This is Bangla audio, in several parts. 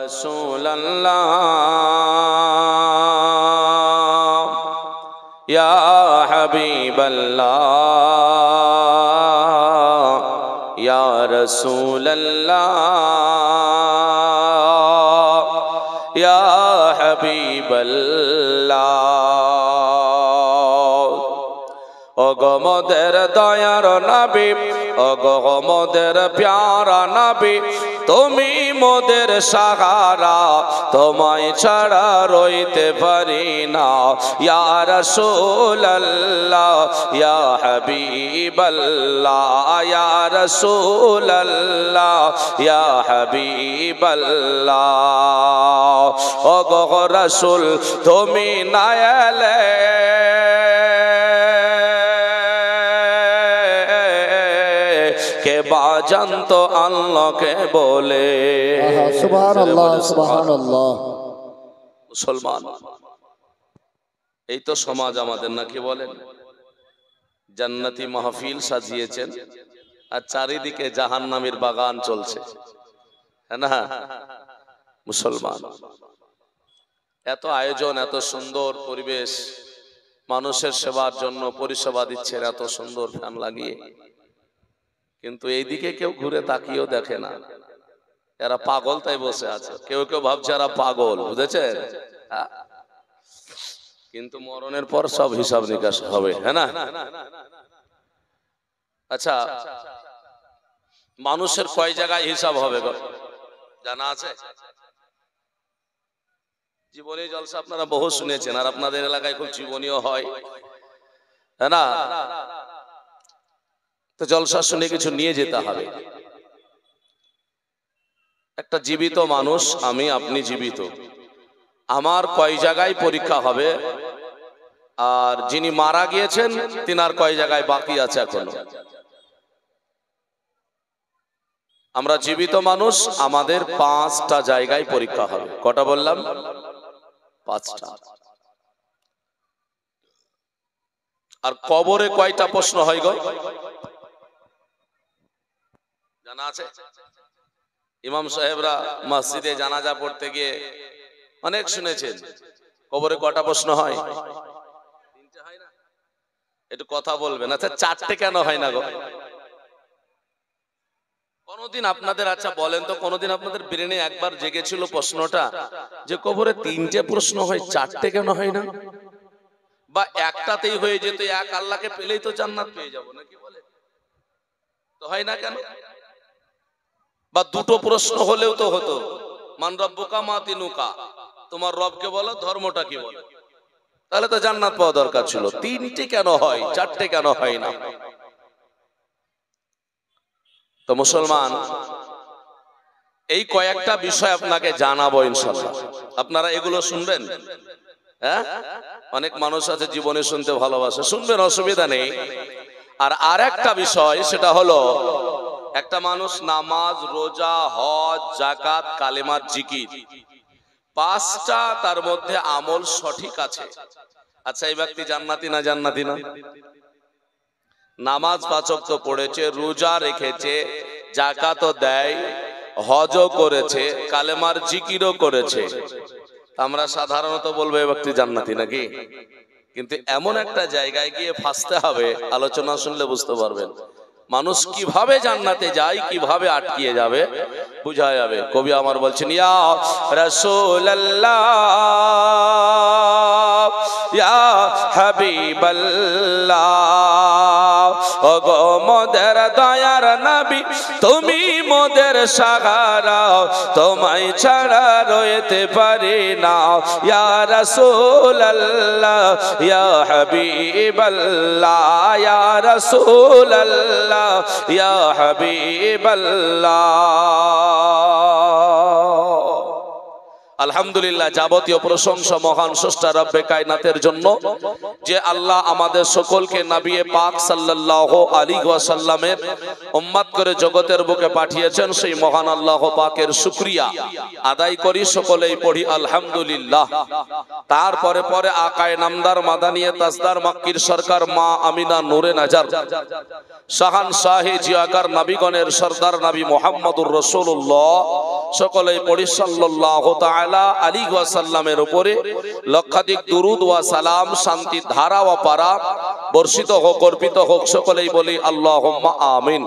রাসূলুল্লাহ ইয়া হাবিবাল্লাহ ইয়া রাসূলুল্লাহ ইয়া হাবিবাল্লাহ। ওগো মোদের দয়ার নবী, ওগো মোদের প্যারা নবী, তুমি মোদের সাহারা, তোমায় ছাড়া রইতে পারি না। ইয়া রাসূলুল্লাহ ইয়া হাবিবাল্লাহ ইয়া রাসূলুল্লাহ ইয়া হাবিবাল্লাহ। ওগো রাসূল তুমি না এলে কে বা জানতো আল্লাহকে বলে। সুবহানাল্লাহ সুবহানাল্লাহ। মুসলমান, এই তো সমাজ আমাদের, নাকি বলেন? জান্নাতি মাহফিল সাজিয়েছেন আর চারিদিকে জাহান্নামের বাগান চলছে, হ্যাঁ না মুসলমান? এত আয়োজন, এত সুন্দর পরিবেশ, মানুষের সেবার জন্য পরিষেবা দিচ্ছেন এত সুন্দর ফ্যান লাগিয়ে, কিন্তু এইদিকে কেউ ঘুরে তাকিয়েও দেখে না। এরা পাগল তাই বসে আছে। কেউ কেউ ভাবছে এরা পাগল, বুঝেছেন? কিন্তু মরণের পর সব হিসাব নিকাশ হবে, হ্যাঁ না? আচ্ছা, মানুষের কয় জায়গায় হিসাব হবে জানা আছে? জীবনী জলসা আপনারা বহু শুনেছেন, আর আপনাদের এলাকায় খুব জীবনীয় হয়, হ্যাঁ না? তো জলসা শুনে কিছু নিয়ে যেতে হবে। একটা জীবিত মানুষ, আমি আপনি জীবিত, আমার কয় জায়গায় পরীক্ষা হবে, আর যিনি মারা গিয়েছেন তিনার কয় জায়গায় বাকি আছে এখনো। আমরা জীবিত মানুষ, আমাদের 5টা জায়গায় পরীক্ষা হবে। কটা বললাম? 5টা। আর কবরে কয়টা প্রশ্ন হয় গো জানা আছে? ইমাম সাহেবরা মসজিদে জানাজা পড়তে গিয়ে অনেক শুনেছেন, কবরে কটা প্রশ্ন হয়? 3টে হয় না? একটু কথা বলবেন। আচ্ছা, 4টে কেন হয় না গো? কোনদিন আপনাদের, আচ্ছা বলেন তো, কোনদিন আপনাদের ব্রেনে একবার জেগেছিল প্রশ্নটা যে কবরে 3টে প্রশ্ন হয়, 4টে কেন হয় না? বা একটাতেই হয়ে যেত, এক আল্লাহকে পেলেই তো জান্নাত পেয়ে যাব, নাকি বলে? তো হয় না কেন? বা 2টো প্রশ্ন হলেও তো হতো, মান রব্বুকা মা দিনুকা, তোমার রবকে বলো, ধর্মটা কি বলো, তাহলে তো জান্নাত পাওয়া দরকার ছিল। 3টে কেন হয়, 4টে কেন হয় না? তো মুসলমান, এই কয়েকটা বিষয় আপনাকে জানাবো ইনশাআল্লাহ। আপনারা এগুলো শুনবেন? হ্যাঁ, অনেক মানুষ আছে জীবনে শুনতে ভালোবাসে, শুনবেন, অসুবিধা নেই। আর আরেকটা বিষয়, সেটা হলো একটা মানুষ নামাজ, রোজা, হজ, যাকাত, কালেমা, জিকির, 5টা তার মধ্যে আমল সঠিক আছে। আচ্ছা, এই ব্যক্তি জান্নাতি না জান্নাতি না? নামাজ 5 ওয়াক্ত পড়েছে, রোজা রেখেছে, যাকাতও দেয়, হজও করেছে, কালেমার জিকিরও করেছে, আমরা সাধারণত বলবো এই ব্যক্তি জান্নাতি, নাকি? কিন্তু এমন একটা জায়গায় গিয়ে ফাঁসতে হবে, আলোচনা শুনলে বুঝতে পারবেন মানুষ কিভাবে জান্নাতে যায়, কিভাবে আটকিয়ে যাবে, বুঝা যাবে। কবি আমার বলছেন, ইয়া রাসূলুল্লাহ ইয়া হাবিবাল্লাহ, ওগো মোদের দয়ার নবী, তুমি মোদের সাহারা, তোমায় ছাড়া রইতে পারি না। ইয়া রাসূলুল্লাহ ইয়া হাবিবাল্লাহ ইয়া রাসূলুল্লাহ ইয়া হাবিবাল্লাহ। আলহামদুলিল্লাহ, যাবতীয় প্রশংসা মহান স্রষ্টা রব্বে কায়নাতের জন্য, যে আল্লাহ আমাদের সকলকে নবী পাক সাল্লাল্লাহু আলাইহি ওয়াসাল্লামের উম্মত করে জগতের বুকে পাঠিয়েছেন। সেই মহান আল্লাহ পাকের শুকরিয়া আদায় করি, সকলেই পড়ি আলহামদুলিল্লাহ। তারপরে পরে আকায়ে নামদার মাদানিয়ে তাজদার মক্কির সরকার মা আমিনা নূরে নজর শাহান শাহে জিয়াকার নবীগণের সরদার নবী মুহাম্মদুর রাসূলুল্লাহ, সকলেই পড়ি সাল্লাল্লাহু তাআলা আলাইহি ওয়াসাল্লামের উপরে লক্ষাধিক দুরুদ ওয়া সালাম, শান্তি ধারা ওয়া পারা বর্ষিত হোক, অর্পিত হোক, সকলেই বলি আল্লাহুম্মা আমিন।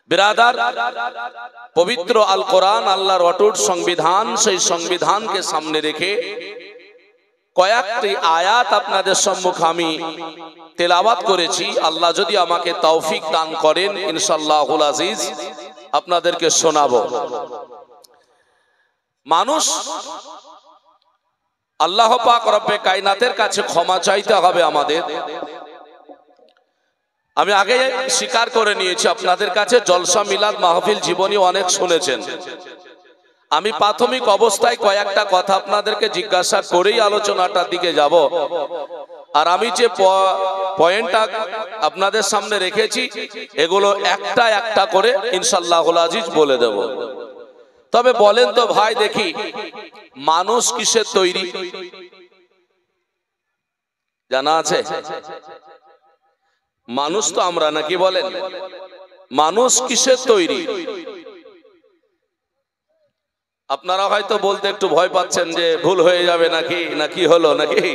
বিরাদার, পবিত্র আল কোরআন আল্লাহর অটুট সংবিধান, সেই সংবিধানকে সামনে রেখে কয়েকটি আয়াত আপনাদের সম্মুখে আমি তেলাওয়াত করেছি। আল্লাহ যদি আমাকে তৌফিক দান করেন, ইনশাআল্লাহুল আজিজ আপনাদেরকে শোনাবো। মানুষ আল্লাহ পাক রব্বে কায়নাতের কাছে ক্ষমা চাইতে হবে আমাদের। আমি আগে স্বীকার করে নিয়েছি আপনাদের কাছে, জলসা মিলাদ মাহফিল জীবনী অনেক শুনেছেন। আমি প্রাথমিক অবস্থায় কয়েকটা কথা আপনাদেরকে জিজ্ঞাসা করেই আলোচনাটার দিকে যাব। আর আমি যে পয়েন্টটা আপনাদের সামনে রেখেছি, এগুলো একটা একটা করে ইনশাআল্লাহুল আজিজ বলে দেব। তবে বলেন তো ভাই দেখি, মানুষ কিসের তৈরি জানা আছে? মানুষ তো আমরা, নাকি বলেন? মানুষ কিসের তৈরি? আপনারা হয়তো বলতে একটু ভয় পাচ্ছেন যে ভুল হয়ে যাবে নাকি হলো নাকি।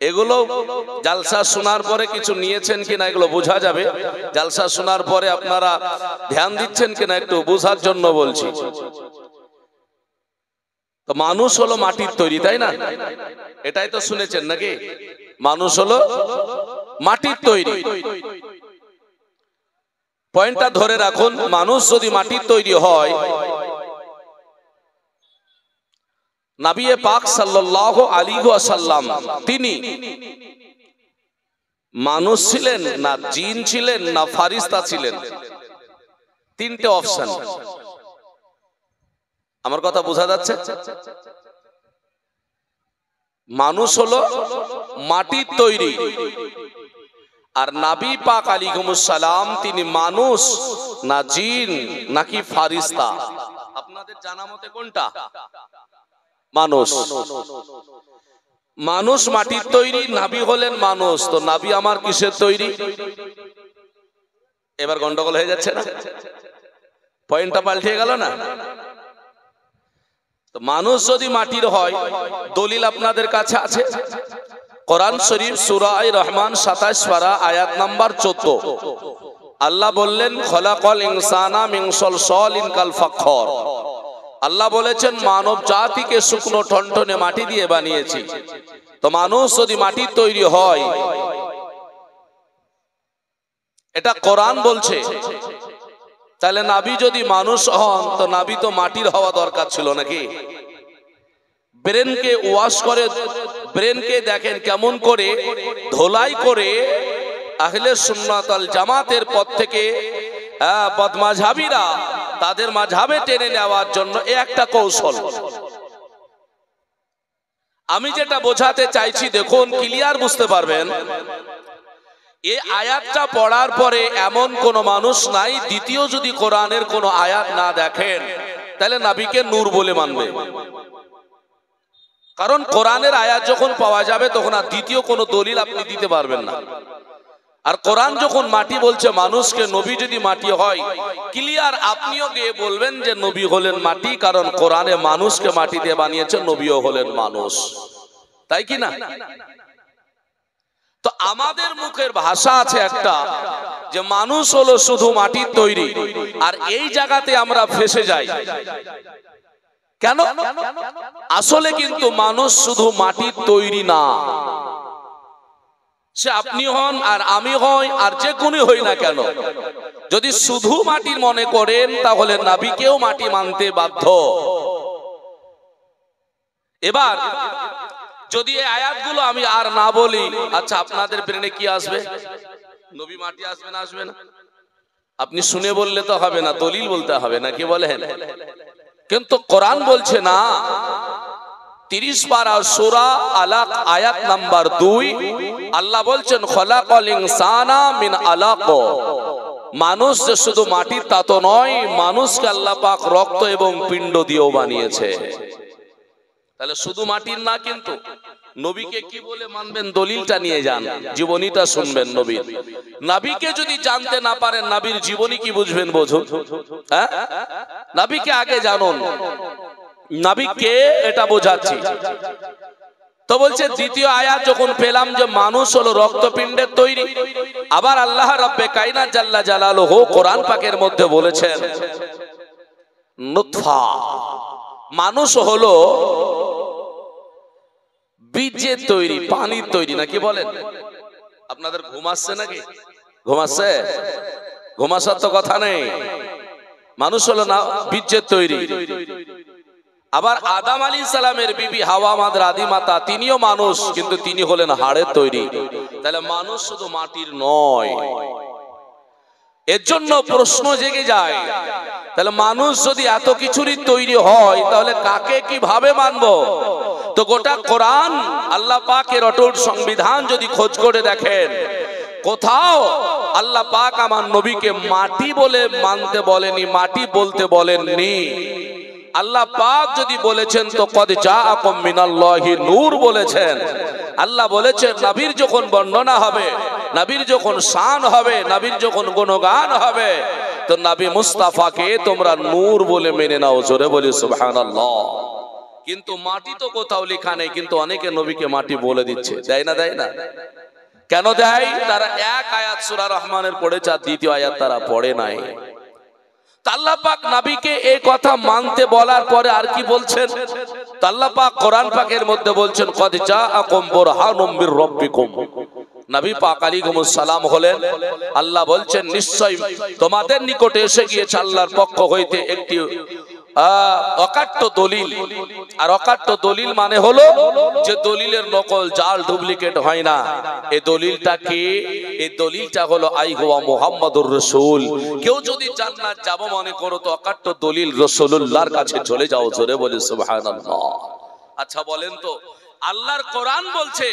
এগুলো জালসা শোনার পরে কিছু নিয়েছেন কিনা এগুলো বোঝা যাবে। জালসা শোনার পরে আপনারা ধ্যান দিচ্ছেন কিনা একটু বোঝার জন্য বলছি। তো মানুষ হলো মাটির তৈরি, তাই না? এটাই তো শুনেছেন নাকি? মানুষ হলো মাটির তৈরি। পয়েন্টটা ধরে রাখুন, মানুষ যদি মাটির তৈরি হয়, নবী পাক সাল্লাল্লাহু আলাইহি ওয়াসাল্লাম তিনি মানুষ ছিলেন না জিন ছিলেন না ফারিস্তা ছিলেন? তিনটে অপশন। আমার কথা বোঝা যাচ্ছে? মানুষ হলো মাটির তৈরি, আর নবী পাক আলাইহিস সালাম তিনি মানুষ না জিন নাকি ফারিস্তা? আপনাদের জানা মতে কোনটা? মানুষ। মানুষ মাটির তৈরি, নবী হলেন মানুষ। তো নবী আমার কিসের তৈরি? এবার গন্ডগোল হয়ে যাচ্ছে না? পয়েন্টটা পাল্টে গেল না? তো মানুষ যদি মাটির হয়, দলিল আপনাদের কাছে আছে। কোরআন শরীফ সূরা রহমান 27 পারা আয়াত নাম্বার 14। আল্লাহ বললেন, খলাকাল ইনসানা মিন সালসালিন কাল ফাখর। আল্লাহ বলেছেন মানব জাতিকে শুকনো ঠনঠনে মাটি দিয়ে বানিয়েছি। তো মানুষ যদি মাটির তৈরি হয়, এটা কোরআন বলছে, তাহলে নবী যদি মানুষ হন তো নবী তো মাটির হওয়া দরকার ছিল নাকি? ব্রেনকে ওয়াশ করে, ব্রেনকে দেখেন কেমন করে ধোলাই করে আহলে সুন্নাত ওয়াল জামাতের পথ থেকে বদমাযহাবীরা তাদের মাযহাবে টেনে নেওয়ার জন্য একটা কৌশল। আমি যেটা বোঝাতে চাইছি দেখুন, ক্লিয়ার বুঝতে পারবেন। এই আয়াতটা পড়ার পরে এমন কোন মানুষ নাই, দ্বিতীয় যদি কোরআনের কোন আয়াত না দেখেন তাহলে নবীকে নূর বলে মানবে। কারণ কোরআনের আয়াত যখন পাওয়া যাবে তখন আর দ্বিতীয় কোনো দলিল আপনি দিতে পারবেন না। আর কোরআন যখন মাটি বলছে মানুষকে, নবী যদি মাটি হয়, ক্লিয়ার আপনিও গিয়ে বলবেন যে নবী হলেন মাটি, কারণ কোরআনে মানুষকে মাটি দিয়ে বানিয়েছে, নবীও হলেন মানুষ, তাই কি না? তো আমাদের মুখের ভাষা আছে একটা, যে মানুষ হলো শুধু মাটির তৈরি, আর এই জায়গাতে আমরা ফেসে যাই। কেন? আসলে কিন্তু মানুষ শুধু মাটির তৈরি না। সে আপনি হন আর আমি হই আর যে কোনো হই না কেন, যদি শুধু মাটির মনে করেন তাহলে নবীকেও মাটি মানতে বাধ্য। এবার যদি এই আয়াতগুলো আমি আর না বলি, আচ্ছা আপনাদের ব্রেনে কি আসবে? নবী মাটি আসবে না আসবে না? আপনি শুনে বললে তো হবে না, দলিল বলতে হবে, নাকি বলেন? কিন্তু কোরআন বলছে না। 30 পারা সূরা আলাক আয়াত নাম্বার 2 আল্লাহ বলছেন খলাকাল ইনসানা মিন আলাক। মানুষ যে শুধু মাটির তা তো নয়, মানুষকে আল্লাহ পাক রক্ত এবং পিণ্ড দিয়েও বানিয়েছে। তাহলে শুধু মাটির না, কিন্তু নবীকে কি বলে মানবেন দলিলটা নিয়ে যান, জীবনীটা শুনবেন নবীর। নবীকে যদি জানতে না পারেন নবীর জীবনী কি বুঝবেন? বুঝুন, হ্যাঁ, নবীকে আগে জানুন। নবী কে এটা বোঝাচ্ছি। তো বলছে দ্বিতীয় আয়াত যখন পেলাম যে মানুষ হলো রক্তপিণ্ডের তৈরি, আবার আল্লাহ রাব্বে কায়নাত জাল্লা জালালুহু কোরআন পাকের মধ্যে বলেছেন নুতফা, মানুষ হলো বীজের তৈরি, পানির তৈরি, নাকি বলেন? আপনাদের ঘুমাচ্ছে নাকি? ঘুমাচ্ছে? ঘুমাসার তো কথা নেই। মানুষ হলো না বীজের তৈরি। আবার আদম আলাইহিস সালামের বিবি হাওয়া আমাদের আদি মাতা, তিনিও মানুষ, কিন্তু তিনি হলেন হাড়ের তৈরি। তাহলে মানুষ শুধু মাটির নয়। এর জন্য প্রশ্ন জেগে যায়, তাহলে মানুষ যদি এত কিছুরই তৈরি হয় তাহলে কাকে কিভাবে মানবো? তো গোটা কোরআন আল্লাহ পাকের অটল সংবিধান যদি খোঁজ করে দেখেন, কোথাও আল্লাহ পাক আমার নবীকে মাটি বলে মানতে বলেনি, মাটি বলতে বলেননি। আল্লাহ পাক যদি বলেছেন তো কদ জাআকুম মিনাল্লাহি নূর বলেছেন। আল্লাহ বলেছেন নবীর যখন বর্ণনা হবে, নবীর যখন শান হবে, নবীর যখন গুণগান হবে, তো নবী মুস্তাফাকে তোমরা নূর বলে মেনে নাও। জোরে বলি সুবহানাল্লাহ। কিন্তু মাটি তো কোথাও লেখা নেই, কিন্তু অনেকে নবীকে মাটি বলে দিচ্ছে। দেয় না? দেয় না? কেন দেয়? তারা এক আয়াত সূরা রহমানের পড়েছে আর দ্বিতীয় আয়াত তারা পড়ে নাই। আল্লাহ পাক নবীকে এই কথা মানতে বলার পরে আর কি বলছেন? আল্লাহ পাক কোরআন পাকের মধ্যে বলছেন কদ জাআকুম বুরহানুম মির রাব্বিকুম। নবী পাক আলাইহিস সালাম হলেন, আল্লাহ বলছেন নিশ্চয় তোমাদের নিকটে এসে গিয়েছে আল্লাহর পক্ষ হইতে একটি অকাট্য দলিল। আর অকাট্য দলিল মানে হলো যে দলিলের নকল, জাল, ডুপ্লিকেট হয় না। এই দলিলটা কি? এই দলিলটা হলো আই হুয়া মুহাম্মাদুর রাসূল। কেউ যদি জান্নাত যাব মনে করো তো অকাট্য দলিল রাসূলুল্লাহর কাছে চলে যাও। জোরে বলি সুবহানাল্লাহ। আচ্ছা বলেন তো, আল্লাহর কোরআন বলছে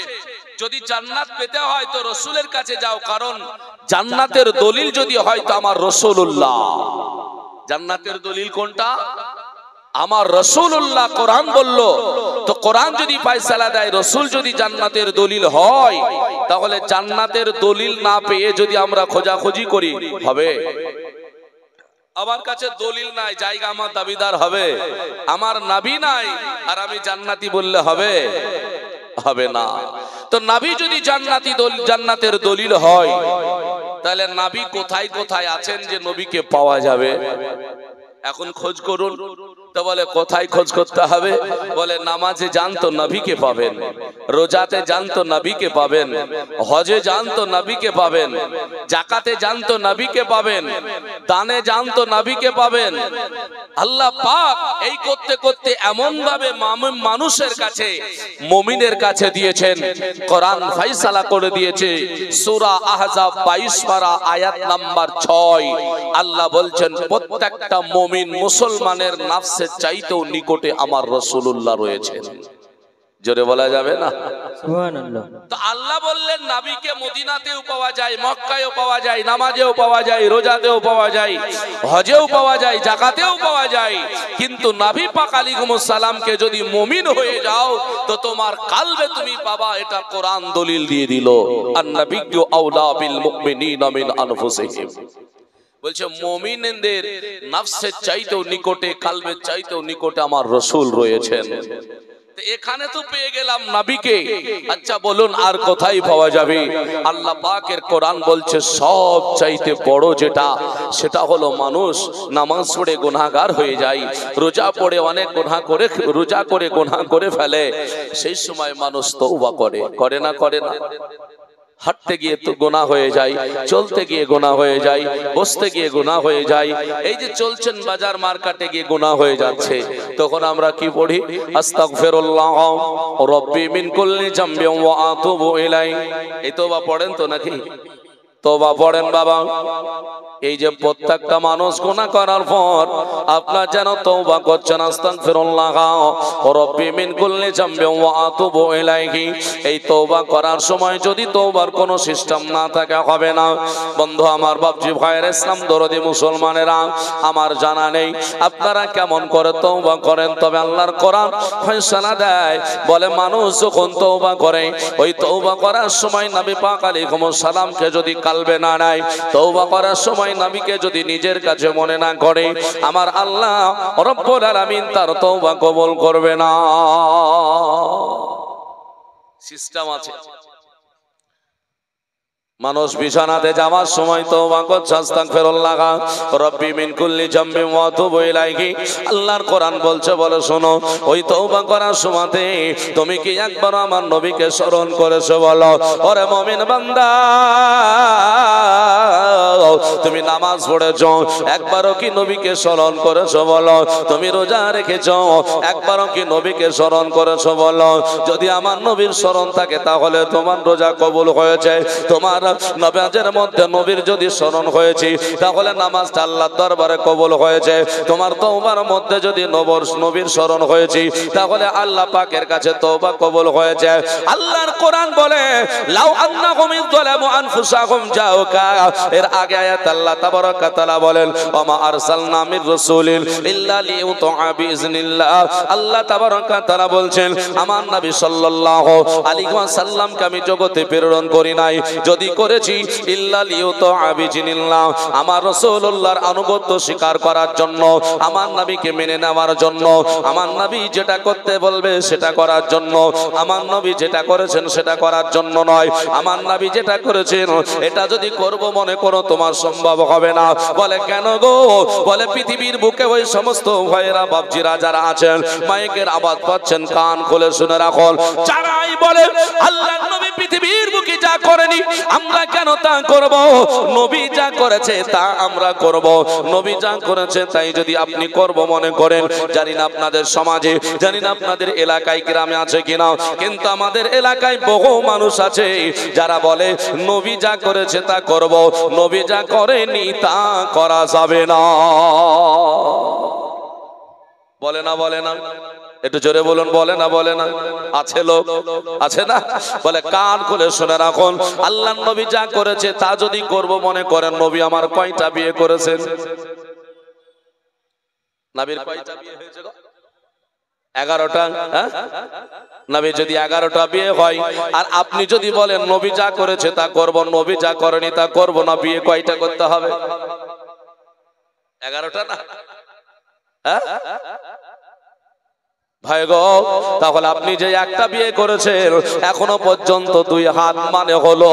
যদি জান্নাত পেতে হয় তো রাসূলের কাছে যাও, কারণ জান্নাতের দলিল যদি হয় তো আমার রাসূলুল্লাহ। জান্নাতের দলিল কোনটা? আমার রাসূলুল্লাহ। কোরআন বলল, তো কোরআন যদি ফয়সালা দেয়, রাসূল যদি জান্নাতের দলিল হয়, তাহলে জান্নাতের দলিল না পেয়ে যদি আমরা খোঁজাখুঁজি করি হবে? আমার কাছে দলিল নাই, জায়গা আমার দাবিদার হবে। আমার নবী নাই আর আমি জান্নাতি বললে হবে? হবে না। তো নবী যদি জান্নাতের দলিল হয়, তাহলে নবী কোথায় কোথায় আছেন যে নবীকে পাওয়া যাবে? এখন খোঁজ করুন। তো বলে কোথায় খোঁজ করতে হবে? বলে নামাজে জানতো নবীকে পাবেন, রোজাতে জানতো নবীকে পাবেন, হজে জানতো নবীকে পাবেন, যাকাতে জানতো নবীকে পাবেন, দানে জানতো নবীকে পাবেন। আল্লাহ পাক এই করতে করতে এমন ভাবে মানুষের কাছে, মুমিনের কাছে দিয়েছেন, কোরআন ফয়সালা করে দিয়েছে। সূরা আহজাব 22 পারা আয়াত নাম্বার 6 আল্লাহ বলছেন প্রত্যেকটা মুমিন মুসলমানের নফসের চাইতেও নিকটে আমার রাসূলুল্লাহ রয়েছেন। জোরে বলা যাবে না? সুবহানাল্লাহ। তো আল্লাহ বললেন নবীকে মদিনাতেও পাওয়া যায়, মক্কায়ও পাওয়া যায়, নামাজেও পাওয়া যায়, রোজাতেও পাওয়া যায়, হজেও পাওয়া যায়, যাকাতেও পাওয়া যায়। কিন্তু নবী পাক আলাইহিস সালামকে যদি মুমিন হয়ে যাও তো তোমার কলবে তুমি পাবা। এটা কোরআন দলিল দিয়ে দিল। আন-নাবিয়্যু আওলা বিল মুমিনিনা মিন আনফুসিহিম। বলছে মুমিনদের নফসের চাইতেও নিকটে, কলবের চাইতেও নিকটে আমার রাসূল রয়েছেন। এখানে তো পেয়ে গেলাম নবীকে, আচ্ছা বলুন আর কোথায় পাওয়া যাবে? আল্লাহ পাকের কোরআন বলছে সব চাইতে বড় যেটা, সেটা হলো মানুষ নামাজ পড়ে গুনাহগার হয়ে যায়, রোজা পড়ে অনেক গুনাহ করে, রোজা করে গুনাহ করে ফেলে, সেই সময় মানুষ তওবা করে, করে না? করে না? হাঁটতে গিয়ে তো গুনাহ হয়ে যায়, চলতে গিয়ে গুনাহ হয়ে যায়, বসতে গিয়ে গুনাহ হয়ে যায়, এই যে চলছেন বাজার মার্কেটে গিয়ে গুনাহ হয়ে যাচ্ছে, তখন আমরা কি পড়ি? আস্তাগফিরুল্লাহ রাব্বি মিন কুল্লি জামবিন ওয়া আতুবু ইলাই। এই তওবা পড়েন তো নাকি? তওবা পড়েন বাবা। এই যে প্রত্যেকটা মানুষ গুনাহ করার পর আপনার যেন তওবা করছেন, আস্তাগফিরুল্লাহ রাব্বি মিন কুল্লি যামবিন ওয়া আতুবু ইলাইহি। এই তওবা করার সময় যদি তওবার কোনো সিস্টেম না থাকে হবে না। বন্ধু আমার, বাপজি ভাইয়ের, ইসলাম দরদি মুসলমানেরা, আমার জানা নেই আপনারা কেমন করে তওবা করেন, তবে আল্লাহর কোরআন ফয়সালা দেয়, বলে মানুষ যখন তওবা করে ওই তওবা করার সময় নবী পাক আলাইহিস সালামকে যদি কালবে না নেয়, তওবা করার সময় নবীকে যদি নিজের কাছে মনে না করে, আমার আল্লাহ রব্বুল আলামিন তার তওবা কবুল করবে না। সিস্টেম আছে। মানুষ বিছানাতে যাওয়ার সময় তওবা করছে, আস্তাগফিরুল্লাহ রাব্বি মিন কুল্লি যামবিন ওয়া আতুবু ইলাইহি। আল্লাহর কোরআন বলছে, বলে শোনো, ওই তওবা করার সময়তে তুমি কি একবার আমার নবীকে স্মরণ করেছো? বলো ওরে মুমিন বান্দা, তুমি নামাজ পড়েছো, একবারও কি নবীকে স্মরণ করেছো? বলো তুমি রোজা রেখেছো, একবারও কি নবীকে স্মরণ করেছো? বলো যদি আমার নবীর স্মরণ থাকে তাহলে তোমার রোজা কবুল হয়েছে, তোমার নামাজের মধ্যে নবীর যদি স্মরণ হয়েছে তাহলে নামাজটা আল্লাহর দরবারে কবুল হয়েছে, তোমার তওবার মধ্যে যদি নবীর স্মরণ হয়েছে তাহলে আল্লাহ পাকের কাছে তওবা কবুল হয়েছে। আল্লাহর কোরআন বলে লাউ আন্নাহুম যালামু আনফুসাহুম জাউকা, এর আগে আয়াত আল্লাহ তাবারাক ওয়া তাআলা বলেন ওয়া মা আরসালনা মির রাসূলিন ইল্লা লিইউতা বিইজনিল্লাহ। আল্লাহ তাবারাক ওয়া তাআলা বলছেন আমার নবী সাল্লাল্লাহু আলাইহি ওয়াসাল্লামকে আমি জগতে প্রেরণ করি নাই, যদি করেছি ইল্লা লিইউতা বিইজনিল্লাহ, আমার রাসূলুল্লাহর আনুগত্য স্বীকার করার জন্য, আমার নবীকে মেনে নেওয়ার জন্য, আমার নবী যেটা করতে বলবে সেটা করার জন্য, আমার নবী যেটা করেছেন সেটা করার জন্য নয়। আমার নবী যেটা করেছেন এটা যদি করব মনে করো তোমার সম্ভব হবে না। বলে কেন গো? বলে পৃথিবীর বুকে ওই সমস্ত ভাইয়েরা বাপজিরা যারা আছেন, মাইকের আওয়াজ পাচ্ছেন, কান খুলে শুনে রাখুন, যারাই বলে আল্লাহর নবী পৃথিবীর বুকে যা করেনি আমরা কেন তা করব, নবী যা করেছে তা আমরা করব, নবী যা করেছে তাই যদি আপনি করব মনে করেন, জানি না আপনাদের সমাজে, জানি না আপনাদের এলাকায় গ্রামে আছে কিনা, কিন্তু আমাদের এলাকায় বহু মানুষ আছে যারা বলে নবী যা করেছে তা করব, নবী যা করেনি তা করা যাবে না। বলে না? বলে না? একটু জোরে বলুন, বলে না? বলে না? আছে লোক, আছে না? বলে কান খুলে শুনে রাখুন, আল্লাহর নবী যা করেছে তা যদি করব মনে করেন, নবী আমার কয়টা বিয়ে করেছেন? নবীর কয়টা বিয়ে হয়েছে গো? 11টা। হ্যাঁ, নবী যদি 11টা বিয়ে হয় আর আপনি যদি বলেন নবী যা করেছে তা করব, নবী যা করেনি তা করব না, বিয়ে কয়টা করতে হবে? 11টা না? হ্যাঁ ভাই গো, তাহলে আপনি যে একটা বিয়ে করেছেন এখনো পর্যন্ত 2 হাত মানে হলো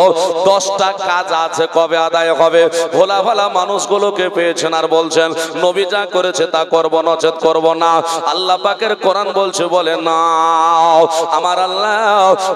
10টা কাজ আছে, কবে আদায় হবে? ভোলা ভালা মানুষগুলোকে পেয়েছেন আর বলছেন নবী যা করেছে তা করব, নচেত করব না। আল্লাহ পাকের কোরআন বলছে, বলে না, আমার আল্লাহ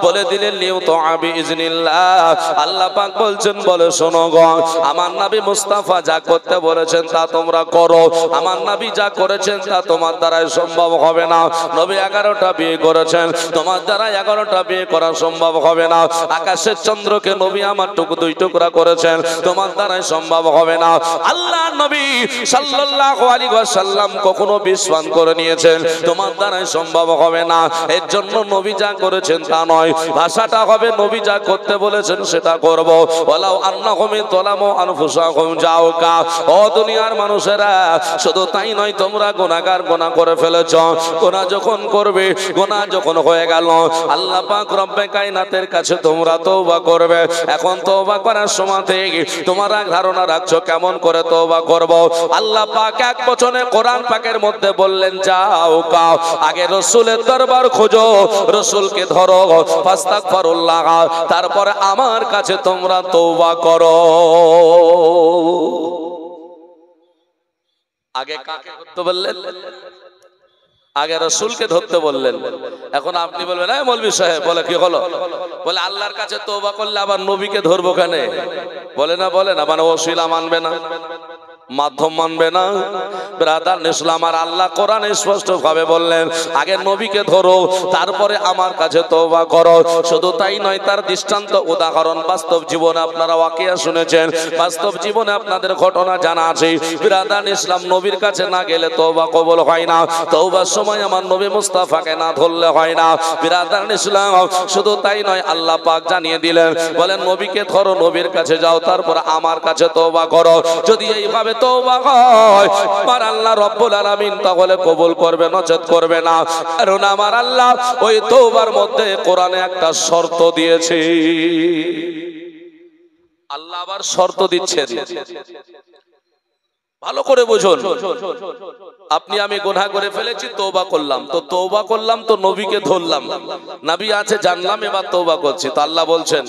বলে দিলেন লিউতা বিইজনিল্লাহ। আল্লাহ পাক বলছেন, বলে শোনো গো, আমার নবী মুস্তাফা যা করতে বলেছেন তা তোমরা করো, আমার নবী যা করেছেন তা তোমার দ্বারাই সম্ভব হবে না। নবী 11টা বিয়ে করেছেন, তোমার দ্বারা 11টা বিয়ে করা সম্ভব হবে না। আকাশের চন্দ্রকে নবী আমার 2 টুকরা করেছেন, তোমার দ্বারাই সম্ভব হবে না। আল্লাহর নবী সাল্লাল্লাহু আলাইহি ওয়াসাল্লাম কখনো বিষ পান করে নিয়েছেন, তোমার দ্বারাই সম্ভব হবে না। এর জন্য নবী যা করেছেন তা নয়, ভাষাটা হবে নবী যা করতে বলেছেন সেটা করব। ওয়ালাউ আন্নাহুম যালামু আনফুসাহুম জাউকা। ও দুনিয়ার মানুষেরা, শুধু তাই নয়, তোমরা গুনাহগার, গুনাহ করে ফেলেছো। গুনাহ যখন করবে, গুনাহ যখন হয়ে গেল, আল্লাহ পাক রব্বে কায়নাতের কাছে তোমরা তওবা করবে। এখন তওবা করার সময় থেকে তোমরা ধারণা রাখছো কেমন করে তওবা করব। আল্লাহ পাক এক বচনে কোরআন পাকের মধ্যে বললেন, যাও কাও আগে রাসূলের দরবার খোঁজো, রাসূলকে ধরো, ফাস্তাগফিরুল্লাহ, তারপরে আমার কাছে তোমরা তওবা করো। আগে কাকে করতে বললেন? আগে রাসূলকে ধরতে বললেন। এখন আপনি বলবেন, এই মৌলভী সাহেব, বলে কি হলো? বলে আল্লাহর কাছে তওবা করলে আবার নবীকে ধরবো কেন? বলে না? বলে না, মানে ওসিলা মানবে না। মাধ্যম মানবে না। ব্রাদার ইসলাম, আর আল্লাহ কোরআনে স্পষ্ট ভাবে বললেন আগে নবীকে ধরো, তারপরে আমার কাছে তওবা করো। শুধু তাই নয়, তার দৃষ্টান্ত উদাহরণ বাস্তব জীবনে আপনারা ওয়াকিয়া শুনেছেন, বাস্তব জীবনে আপনাদের ঘটনা জানা আছে। ব্রাদার ইসলাম, নবীর কাছে না গেলে তওবা কবুল হয় না। তওবার সময় আমার নবী মুস্তাফাকে না ধরলে হয় না। ব্রাদার ইসলাম, শুধু তাই নয়, আল্লাহ পাক জানিয়ে দিলেন, বলেন নবীকে ধরো, নবীর কাছে যাও, তারপর আমার কাছে তওবা করো। যদি এইভাবে তওবা হয়, আমার আল্লাহ রব্বুল আলামিন তাহলে কবুল করবে, নচেত করবে না। কারণ আমার আল্লাহ ওই তওবার মধ্যে কোরআনে একটা শর্ত দিয়েছে। আল্লাহ আবার শর্ত দিচ্ছেন, ভালো করে বুঝুন। আপনি আমি গুনাহ করে ফেলেছি, তওবা করলাম, তো তওবা করলাম তো নবীকে ধরলাম, নবী আছে জানলাম, এবার তওবা করছি। তো আল্লাহ বলছেন,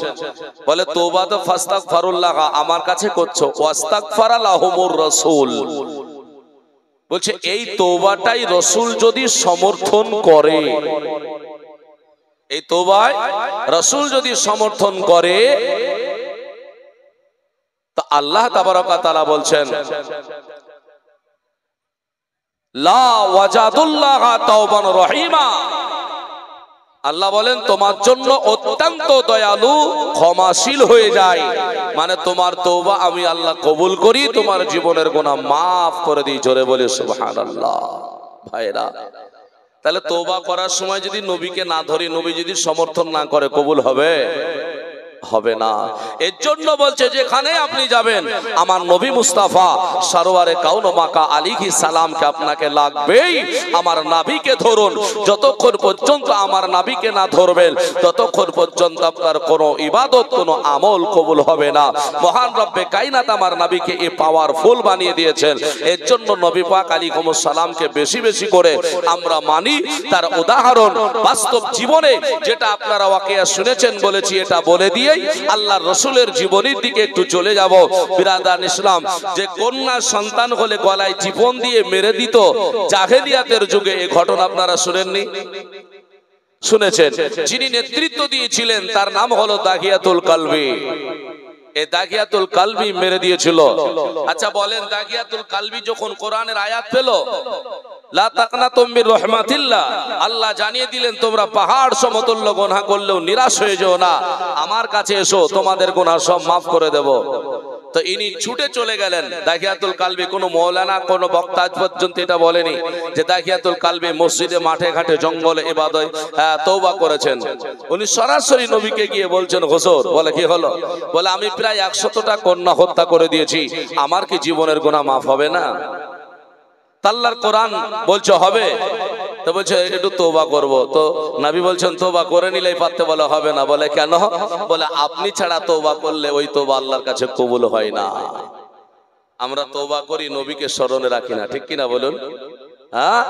বলে তওবা তো ফাস্তাগফিরুল্লাহ, আমার কাছে করছো, ওয়াস্তাগফারা লাহুমুর রাসূল। বলছে এই তওবাটাই রাসূল যদি সমর্থন করে, এই তওবায় রাসূল যদি সমর্থন করে, তো আল্লাহ তাবারক ওয়া তাআলা বলছেন লা ওয়াজাদুল্লাহ তাওবান রহিমা। আল্লাহ বলেন তোমার জন্য অত্যন্ত দয়ালু, ক্ষমাশীল হয়ে যায়। মানে তোমার তওবা আমি আল্লাহ কবুল করি, তোমার জীবনের গুনাহ মাফ করে দিই। জোরে বলে সুবহানাল্লাহ। ভাইরা, তাহলে তওবা করার সময় যদি নবীকে না ধরি, নবী যদি সমর্থন না করে, কবুল হবে? হবে না। এর জন্য বলছে যেখানে আপনি যাবেন আমার নবী মুস্তাফা সরওয়ারে কাউন মাকা আলাইহিস সালামকে আপনাকে লাগবেই। আমার নবীকে ধরুন, যতক্ষণ পর্যন্ত আমার নবীকে না ধরবেন ততক্ষণ পর্যন্ত আপনার কোনো ইবাদত, কোনো আমল কবুল হবে না। মহান রব্বে কায়নাত আমার নবীকে এই পাওয়ারফুল বানিয়ে দিয়েছেন। এর জন্য নবী পাক আলাইহিস সালামকে বেশি বেশি করে আমরা মানি। তার উদাহরণ বাস্তব জীবনে যেটা আপনারা ওয়াকিয়া শুনেছেন বলেছি, এটা বলে দিয়ে আল্লাহর রাসূলের জীবনের দিকে একটু চলে যাব। বিরাদার ইসলাম, যে কন্যা সন্তান হলে গলায় জীবন দিয়ে মেরে দিত জাহেলিয়াতের যুগে, এই ঘটনা আপনারা শুনেননি? শুনেছেন। যিনি নেতৃত্ব দিয়েছিলেন তার নাম হলো দাগিয়াতুল কালবি। এই দাগিয়াতুল কালবি মেরে দিয়েছিল। আচ্ছা বলেন, দাগিয়াতুল কালবি যখন কোরআনের আয়াত পেল, লা তাকনাতুম মির রাহমাতিল্লাহ, আল্লাহ জানিয়ে দিলেন তোমরা পাহাড় সমতুল্য গুনাহ করলেও নিরাশ হয়ে যেও না, আমার কাছে এসো, তোমাদের গুনাহ সব মাফ করে দেব। তো ইনি ছুটে চলে গেলেন। দাগিয়াতুল কালবি, কোনো মৌলানা, কোনো বক্তা আজ পর্যন্ত এটা বলেনি যে দাগিয়াতুল কালবি মসজিদে, মাঠে ঘাটে, জঙ্গলে ইবাদত তওবা করেছেন। উনি সরাসরি নবীকে গিয়ে বলছেন, হুজুর, বলে কি হলো? বলে আমি প্রায় 100টা কন্যা হত্যা করে দিয়েছি, আমার কি জীবনের গুনাহ মাফ হবে না? আল্লাহর কোরআন বলছে হবে। তো বলছে একটু তওবা করব। তো নবী বলছেন তওবা করে নিলেই পারতে, বলে হবে না। বলে কেন? বলে আপনি ছাড়া তওবা করলে ওই তওবা আল্লাহর কাছে কবুল হয় না। আমরা তওবা করি, নবীকে স্মরণে রাখি না, ঠিক কিনা বলুন? হ্যাঁ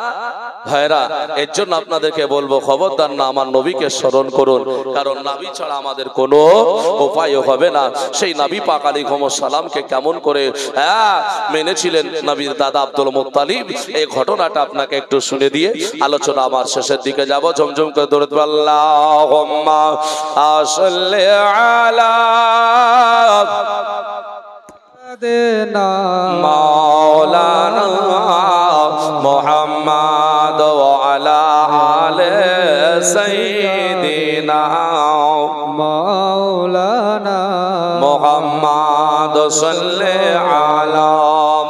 ভাইরা, এর জন্য আপনাদেরকে বলবো খবরদার না, আমার নবীকে স্মরণ করুন, কারণ নবী ছাড়া আমাদের কোনো উপায় হবে না। সেই নবী পাক আলাইহিস সালামকে কেমন করে মেনেছিলেন নবীর দাদা আব্দুল মুত্তালিব, এই ঘটনাটা আপনাকে একটু শুনে দিয়ে আলোচনা আমার শেষের দিকে যাব। ঝমঝম করে দরুদ আল্লাহুম্মা সাল্লি আলা মাওলানা মুহাম্মদ ওয়া আলা আলি সাইয়্যিদিনা মাওলানা মুহাম্মদ সাল্লি আলা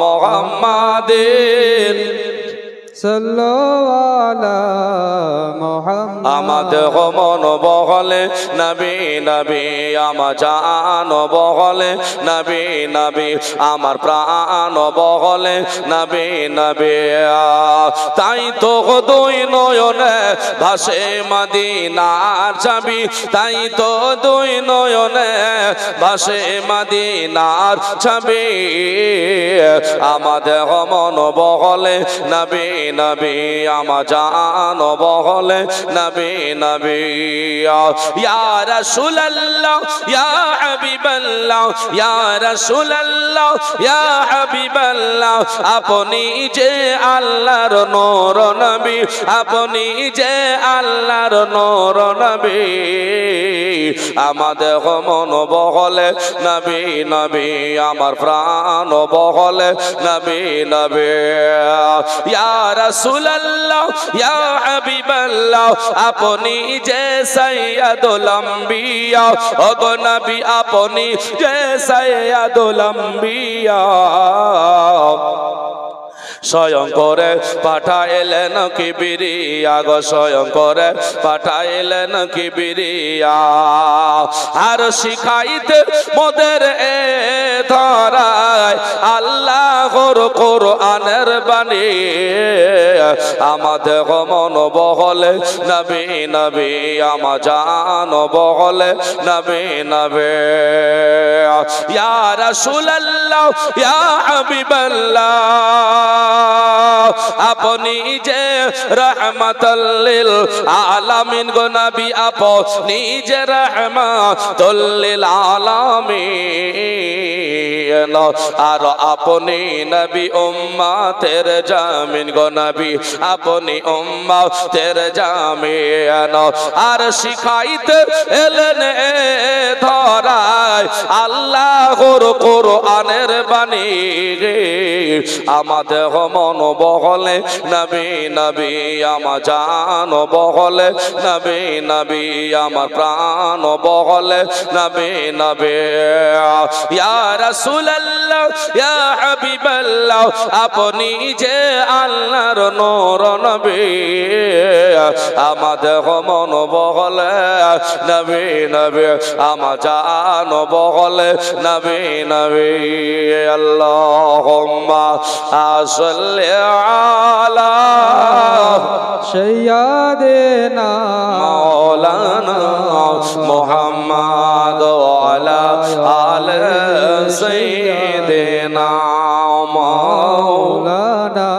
মুহাম্মাদিন সাল্লাল্লাহু আলা মুহাম্মদ। আমাদের মন বহলে নবী নবী, আমার জান বহলে নবী নবী, আমার প্রাণ বহলে নবী নবী। তাই তো দুই নয়নে ভাসে মদিনার ছবি, তাই তো দুই নয়নে ভাসে মদিনার ছবি। আমাদের মন বহলে নবী নবী আমার জান বলে নবী নবী ইয়া রাসূলুল্লাহ ইয়া হাবিবাল্লাহ ইয়া রাসূলুল্লাহ ইয়া হাবিবাল্লাহ আপনি যে আল্লাহর নূর নবী আপনি যে আল্লাহর নূর নবী আমাদের মন বহলে নবী নবী আমার প্রাণ বহলে নবী নবী ইয়া রাসূলুল্লাহ ইয়া হাবিবাল্লাহ আপনি যে সাইয়্যিদুল আম্বিয়া ওগো নবী আপনি যে সাইয়্যিদুল আম্বিয়া স্বয়ং করে পাঠাইলেন কিবরিয়া গো স্বয়ং করে পাঠাইলেন কিবরিয়া আর শিখাইতে মোদের এ ধরায় আল্লাহর কোরআনের বাণী আমাদের মন বহলে নবী নবী আমার জান বহলে নবী নবী ইয়া রাসূলুল্লাহ ইয়া হাবিবাল্লাহ আপনি যে রহমাতুল লিল আলামিন গো নবী আপনি যে রহমাতুল লিল আলামিন আর আপনি নবী উম্মতের জামিন গো নবী আপনি উম্মতের জামিন আর শিখাইতে এলেন ধরায় আল্লাহর কোরআনের বাণী আমাদের মন বহলে নবী নবী আমার জান বহলে নবী নবী আমার প্রাণ বহলে নবী নবী ইয়া রাসূলুল্লাহ ইয়া হাবিবাল্লাহ আপনি যে আল্লাহর নূর নবী আমাদের মন বহলে নবী নবী আমার জান বহলে নবী নবী আল্লাহুম্মা সাল্লি আলা সাইয়্যিদিনা মাওলানা মুহাম্মদ ওয়া আলা আলি সাইয়্যিদিনা মাওলানা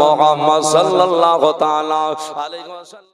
মুহাম্মদ সাল্লাল্লাহু তাআলা আলাইহি ওয়াসাল্লাম।